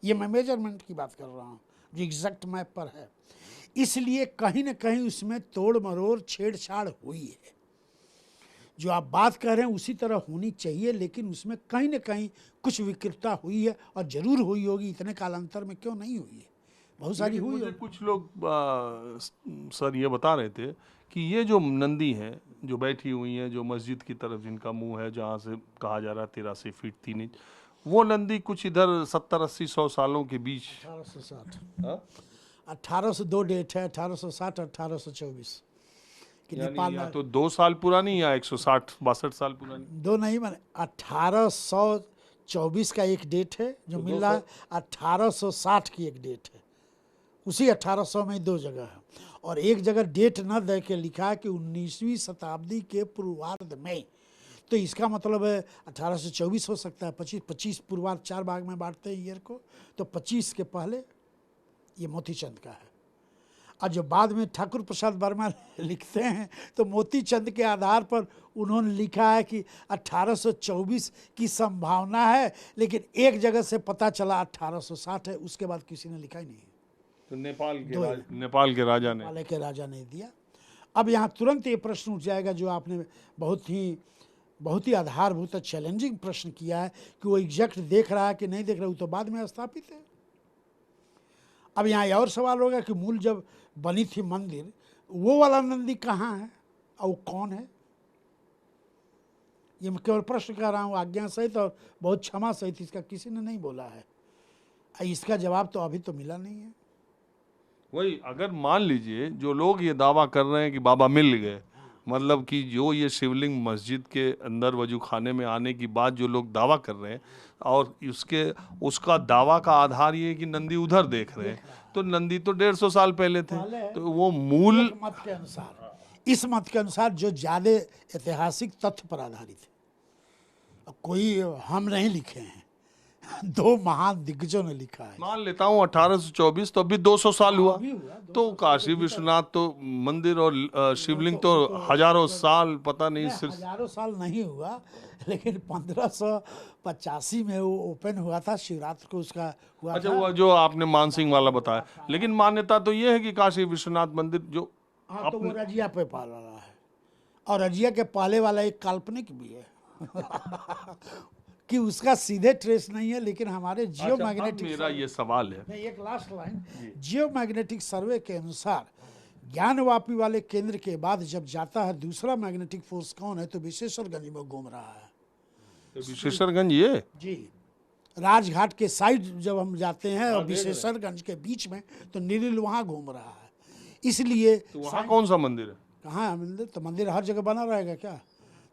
ये मैं मेजरमेंट की बात कर रहा हूँ जो एग्जैक्ट मैप पर है। इसलिए कहीं ना कहीं उसमें तोड़ मरोड़ छेड़छाड़ हुई है। जो आप बात कर रहे हैं उसी तरह होनी चाहिए, लेकिन उसमें कहीं ना कहीं कुछ विकृतता हुई है, और जरूर हुई होगी, इतने कालांतर में क्यों नहीं हुई है, बहुत सारी हुई मुझे होगी। कुछ लोग सर ये बता रहे थे कि ये जो नंदी है जो बैठी हुई है, जो मस्जिद की तरफ जिनका मुंह है, जहाँ से कहा जा रहा है 83 फीट 3 इंच, वो नंदी कुछ इधर 70-80-100 सालों के बीच 1860, हाँ? 1802 डेट है, 1860 1824 कि यानी नेपाल या में। तो 2 साल पुरानी या 160-62 साल पुरानी। दो नहीं, मैंने 1824 का एक डेट है जो मिल रहा है, 1860 की एक डेट है, उसी 1800 में दो जगह है। और एक जगह डेट न दे के लिखा है कि 19वीं शताब्दी के पूर्वार्ध में, तो इसका मतलब है 1824 हो सकता है, 25 पूर्वार्ध 4 भाग में बांटते हैं ईयर को, तो 25 के पहले ये मोतीचंद का है। और जो बाद में ठाकुर प्रसाद वर्मा लिखते हैं, तो मोतीचंद के आधार पर उन्होंने लिखा है कि 1824 की संभावना है, लेकिन एक जगह से पता चला 1860 है, उसके बाद किसी ने लिखा ही नहीं। तो नेपाल के राजा ने नेपाल के राजा ने दिया। अब यहाँ तुरंत ये प्रश्न उठ जाएगा जो आपने बहुत ही आधारभूत चैलेंजिंग प्रश्न किया है कि वो एग्जैक्ट देख रहा है कि नहीं देख रहा, वो तो बाद में स्थापित है। अब यहाँ और सवाल होगा कि मूल जब बनी थी मंदिर, वो वाला नंदी कहाँ है और वो कौन है? ये मैं केवल प्रश्न कर रहा हूँ आज्ञा सहित और बहुत क्षमा सहित, इसका किसी ने नहीं बोला है। इसका जवाब तो अभी तो मिला नहीं है। वही, अगर मान लीजिए जो लोग ये दावा कर रहे हैं कि बाबा मिल गए, मतलब कि जो ये शिवलिंग मस्जिद के अंदर वजू खाने में आने की बात जो लोग दावा कर रहे हैं, और उसका दावा का आधार ये है कि नंदी उधर देख रहे हैं, तो नंदी तो 150 साल पहले थे, तो वो मूल एक मत के अनुसार, इस मत के अनुसार जो ज्यादा ऐतिहासिक तथ्य पर आधारित है, कोई हम नहीं लिखे हैं दो महान दिग्गजों ने लिखा है। मान लेता हूँ 1824, तो अभी 200 साल हुआ। अभी हुआ, तो काशी विश्वनाथ तो मंदिर और शिवलिंग तो हजारों साल, पता नहीं नहीं, सिर्फ हजारों साल नहीं हुआ, लेकिन 1585 में वो ओपन हुआ था, शिवरात्रि को उसका हुआ अच्छा था। हुआ जो आपने मानसिंह वाला बताया। लेकिन मान्यता तो ये है कि काशी विश्वनाथ मंदिर जो हाँ, तो वो रजिया पे पाला रहा है, और रजिया के पाले वाला एक काल्पनिक भी है कि उसका सीधे ट्रेस नहीं है, लेकिन हमारे जियो अच्छा, अब मैग्नेटिक मेरा ये सवाल है। एक लास्ट लाइन, जियो मैग्नेटिक सर्वे के अनुसार ज्ञानवापी वाले केंद्र के बाद जब जाता है दूसरा मैग्नेटिक फोर्स कौन है, तो विशेश्वरगंज में घूम रहा है। तो विशेषरगंज ये जी, राजघाट के साइड जब हम जाते हैं और विशेश्वरगंज के बीच में, तो नीलिल वहाँ घूम रहा है। इसलिए तो वहाँ कौन सा मंदिर है? कहाँ है मंदिर? तो मंदिर हर जगह बना रहेगा क्या?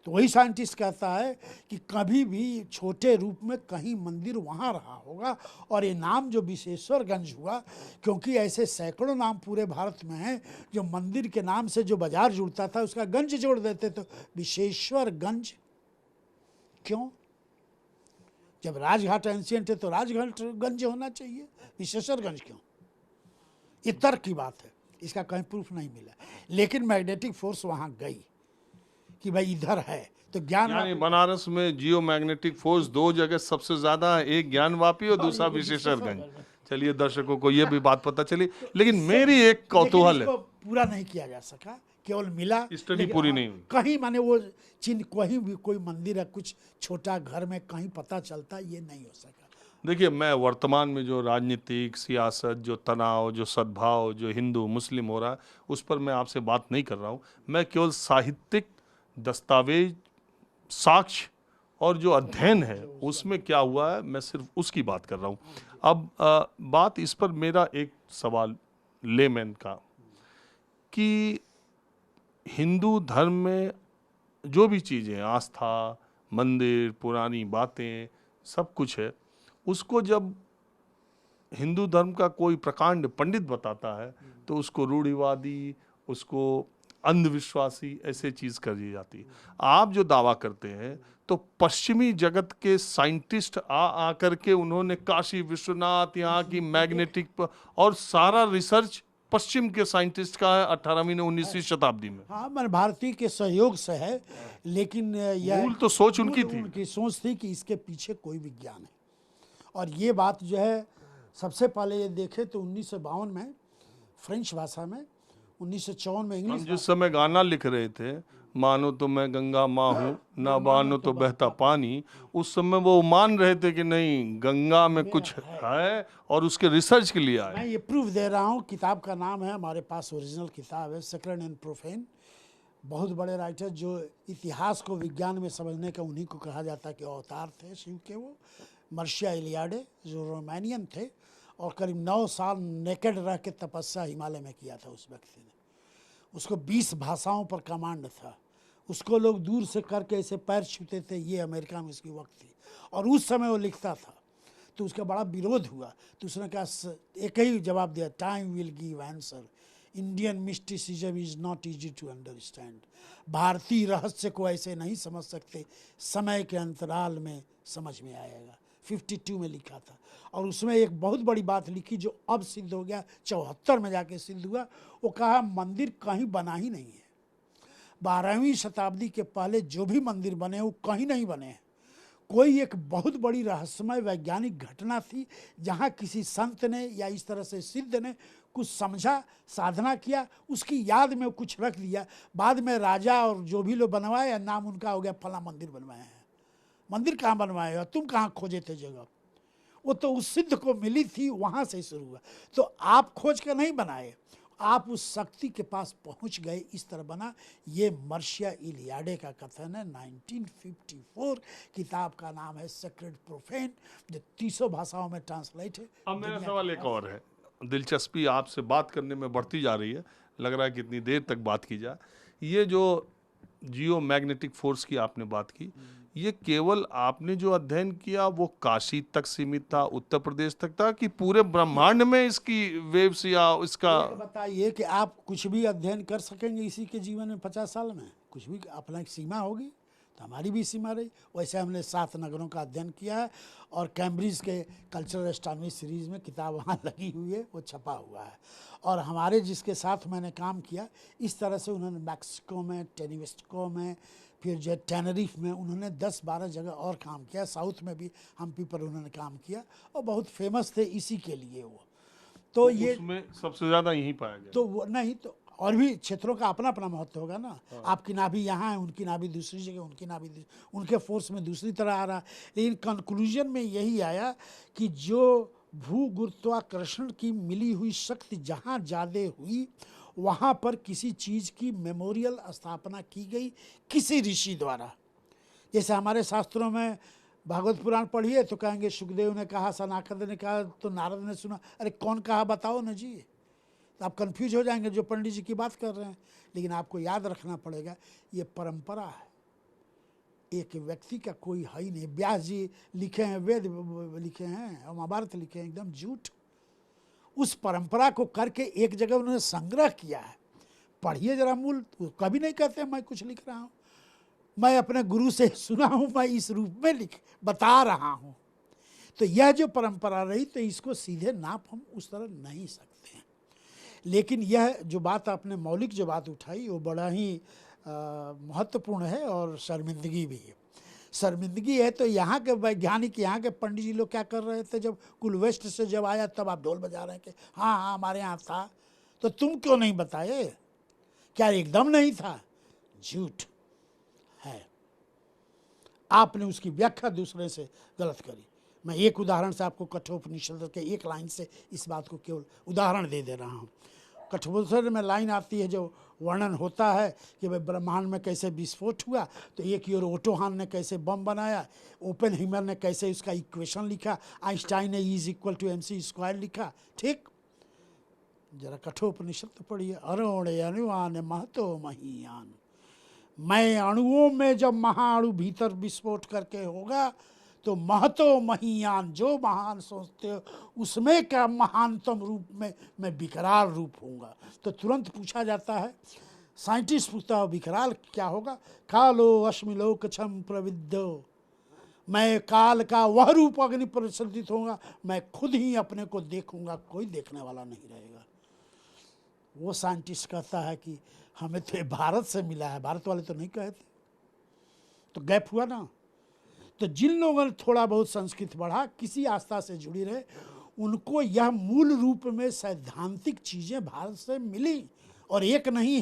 तो वही साइंटिस्ट कहता है कि कभी भी छोटे रूप में कहीं मंदिर वहाँ रहा होगा, और ये नाम जो विशेश्वरगंज हुआ, क्योंकि ऐसे सैकड़ों नाम पूरे भारत में हैं जो मंदिर के नाम से जो बाजार जुड़ता था उसका गंज जोड़ देते, तो विशेश्वरगंज क्यों? जब राजघाट एंशियंट है तो राजघाट गंज होना चाहिए, विशेश्वरगंज क्यों? ये तर्क की बात है, इसका कहीं प्रूफ नहीं मिला, लेकिन मैग्नेटिक फोर्स वहाँ गई कि भाई इधर है, तो ज्ञान यानी बनारस में जियो मैग्नेटिक फोर्स दो जगह सबसे ज्यादा है, एक ज्ञानवापी और दूसरा विशेषरगंज। चलिए दर्शकों को ये भी बात पता चली, लेकिन मेरी एक कौतूहल है। इसको पूरा नहीं किया जा सका, केवल मिला, स्टडी लेकिन पूरी हाँ, नहीं हुई। कहीं माने वो चिन्ह, कहीं भी कोई मंदिर है कुछ छोटा घर में कहीं पता चलता, ये नहीं हो सका। देखिए, मैं वर्तमान में जो राजनीतिक सियासत, जो तनाव, जो सद्भाव, जो हिंदू मुस्लिम हो रहा है, उस पर मैं आपसे बात नहीं कर रहा हूँ। मैं केवल साहित्यिक दस्तावेज, साक्ष्य और जो अध्ययन है उसमें क्या हुआ है, मैं सिर्फ उसकी बात कर रहा हूँ। अब बात इस पर मेरा एक सवाल लेमैन का, कि हिंदू धर्म में जो भी चीज़ें, आस्था, मंदिर, पुरानी बातें, सब कुछ है, उसको जब हिंदू धर्म का कोई प्रकांड पंडित बताता है तो उसको रूढ़िवादी, उसको अंधविश्वासी ऐसे चीज कर दी जाती है। आप जो दावा करते हैं, तो पश्चिमी जगत के साइंटिस्ट आ करके उन्होंने काशी विश्वनाथ, यहाँ की मैग्नेटिक और सारा रिसर्च पश्चिम के साइंटिस्ट का है 18वीं ने 19वीं शताब्दी में। हाँ, मन भारतीय के सहयोग से है, लेकिन यह मूल तो सोच उनकी थी। उनकी सोच थी कि इसके पीछे कोई विज्ञान है। और ये बात जो है, सबसे पहले ये देखे तो 1952 में फ्रेंच भाषा में, 1954 में हम इंग्लिश जिस समय गाना लिख रहे थे, मानो तो मैं गंगा माँ हूँ, ना मानो तो बहता पानी, उस समय वो मान रहे थे कि नहीं, गंगा में कुछ है और उसके रिसर्च के लिए आए। मैं ये प्रूफ दे रहा हूँ, किताब का नाम है, हमारे पास ओरिजिनल किताब है, सेक्रेड एंड प्रोफेन। बहुत बड़े राइटर जो इतिहास को विज्ञान में समझने का, उन्हीं को कहा जाता है कि अवतार थे शिव के, वो मर्शिया इलियाडे जो रोमानियन थे, और करीब 9 साल नेकेड रह के तपस्या हिमालय में किया था उस व्यक्ति ने। उसको 20 भाषाओं पर कमांड था, उसको लोग दूर से करके ऐसे पैर छूते थे, ये अमेरिका में उसकी वक्त थी, और उस समय वो लिखता था, तो उसका बड़ा विरोध हुआ। तो उसने कहा, एक ही जवाब दिया, time will give answer, Indian mysticism is not easy to understand. भारतीय रहस्य को ऐसे नहीं समझ सकते, समय के अंतराल में समझ में आएगा। 52 में लिखा था, और उसमें एक बहुत बड़ी बात लिखी जो अब सिद्ध हो गया, 74 में जाके सिद्ध हुआ। वो कहा, मंदिर कहीं बना ही नहीं है, 12वीं शताब्दी के पहले जो भी मंदिर बने वो कहीं नहीं बने हैं। कोई एक बहुत बड़ी रहस्यमय वैज्ञानिक घटना थी, जहाँ किसी संत ने या इस तरह से सिद्ध ने कुछ समझा, साधना किया, उसकी याद में कुछ रख दिया, बाद में राजा और जो भी लोग बनवाए, नाम उनका हो गया फला मंदिर बनवाए हैं। मंदिर कहाँ बनवाए हो, तुम कहाँ खोजे थे जगह? वो तो उस सिद्ध को मिली थी, वहाँ से शुरू हुआ। तो आप खोज कर नहीं बनाए, आप उस शक्ति के पास पहुंच गए, इस तरह बना। ये मर्शिया इलियाडे का कथन है, 1954, किताब का नाम है सेक्रेड प्रोफेन, जो 300 भाषाओं में ट्रांसलेट है। अब मेरा सवाल एक और है, दिलचस्पी आपसे बात करने में बढ़ती जा रही है, लग रहा है कितनी देर तक बात की जाए। ये जो जियो मैग्नेटिक फोर्स की आपने बात की, ये केवल आपने जो अध्ययन किया वो काशी तक सीमित था, उत्तर प्रदेश तक था, कि पूरे ब्रह्मांड में इसकी वेव्स या इसका? बताइए कि आप कुछ भी अध्ययन कर सकेंगे इसी के जीवन में 50 साल में? कुछ भी, अपना एक सीमा होगी, तो हमारी भी सीमा रही। वैसे हमने 7 नगरों का अध्ययन किया है और कैम्ब्रिज के कल्चरल एस्ट्रोनॉमी सीरीज़ में किताब वहाँ लगी हुई है, वो छपा हुआ है। और हमारे जिसके साथ मैंने काम किया, इस तरह से उन्होंने मैक्सिको में, टेनिवेस्को में, फिर जो टेनरिफ में उन्होंने 10-12 जगह और काम किया। साउथ में भी हम्पी पर उन्होंने काम किया और बहुत फेमस थे इसी के लिए वो। तो ये उसमें सबसे ज़्यादा यहीं पाया गया। तो वो नहीं, तो और भी क्षेत्रों का अपना अपना महत्व होगा ना। आपकी नाभि यहाँ है, उनकी नाभि दूसरी जगह, उनकी नाभि उनके फोर्स में दूसरी तरह आ रहा है। लेकिन कंक्लूजन में यही आया कि जो भू गुरुत्वाकर्षण की मिली हुई शक्ति जहाँ ज़्यादा हुई, वहाँ पर किसी चीज़ की मेमोरियल स्थापना की गई किसी ऋषि द्वारा। जैसे हमारे शास्त्रों में भागवत पुराण पढ़िए तो कहेंगे सुखदेव ने कहा, सनातन ने कहा, तो नारद ने सुना। अरे कौन कहा बताओ ना जी। तो आप कंफ्यूज हो जाएंगे जो पंडित जी की बात कर रहे हैं। लेकिन आपको याद रखना पड़ेगा, ये परंपरा है, एक व्यक्ति का कोई है ही नहीं। व्यास जी लिखे हैं, वेद लिखे हैं और महाभारत लिखे हैं, एकदम झूठ। उस परंपरा को करके एक जगह उन्होंने संग्रह किया है। पढ़िए जरा मूल। कभी नहीं कहते मैं कुछ लिख रहा हूँ, मैं अपने गुरु से सुना हूँ, मैं इस रूप में बता रहा हूँ। तो यह जो परंपरा रही, तो इसको सीधे नाप हम उस तरह नहीं सकते हैं। लेकिन यह जो बात आपने मौलिक जो बात उठाई, वो बड़ा ही महत्वपूर्ण है और शर्मिंदगी भी है। शर्मिंदगी है तो यहाँ के वैज्ञानिक, यहाँ के पंडित जी लोग क्या कर रहे थे, जब कुल वेस्ट से जब आया तब आप ढोल बजा रहे हैं कि हाँ हाँ हमारे यहाँ था, तो तुम क्यों नहीं बताए? क्या एकदम नहीं था? झूठ है। आपने उसकी व्याख्या दूसरे से गलत करी। मैं एक उदाहरण से आपको कठोपनिषद के एक लाइन से इस बात को केवल उदाहरण दे रहा हूँ। कठोपनिषद में लाइन आती है जो वर्णन होता है कि भाई ब्रह्मांड में कैसे विस्फोट हुआ, तो एक ही ओर ओटो हान ने कैसे बम बनाया, ओपेनहाइमर ने कैसे उसका इक्वेशन लिखा, आइंस्टाइन ने E=mc² लिखा। ठीक, जरा कठोपनिषद तो पढ़िए। अरुण अनुमान महतो महीयान। मैं अणुओं में जब महाअणु भीतर विस्फोट करके होगा तो महतो महीयान, जो महान सोचते हो उसमें क्या महानतम रूप में मैं विकराल रूप होऊंगा। तो तुरंत पूछा जाता है, साइंटिस्ट पूछता है विकराल क्या होगा? कालो अश्मिलोक छम प्रविद्यो, मैं काल का वह रूप अग्नि परिवर्तित होगा, मैं खुद ही अपने को देखूंगा, कोई देखने वाला नहीं रहेगा। वो साइंटिस्ट कहता है कि हमें तो भारत से मिला है, भारत वाले तो नहीं कहे थे। तो गैप हुआ ना। तो जिन लोगों ने थोड़ा बहुत संस्कृत पढ़ा, किसी आस्था से जुड़ी रहे, उनको यह मूल रूप में सैद्धांतिक चीज़ें भारत से मिली और एक नहीं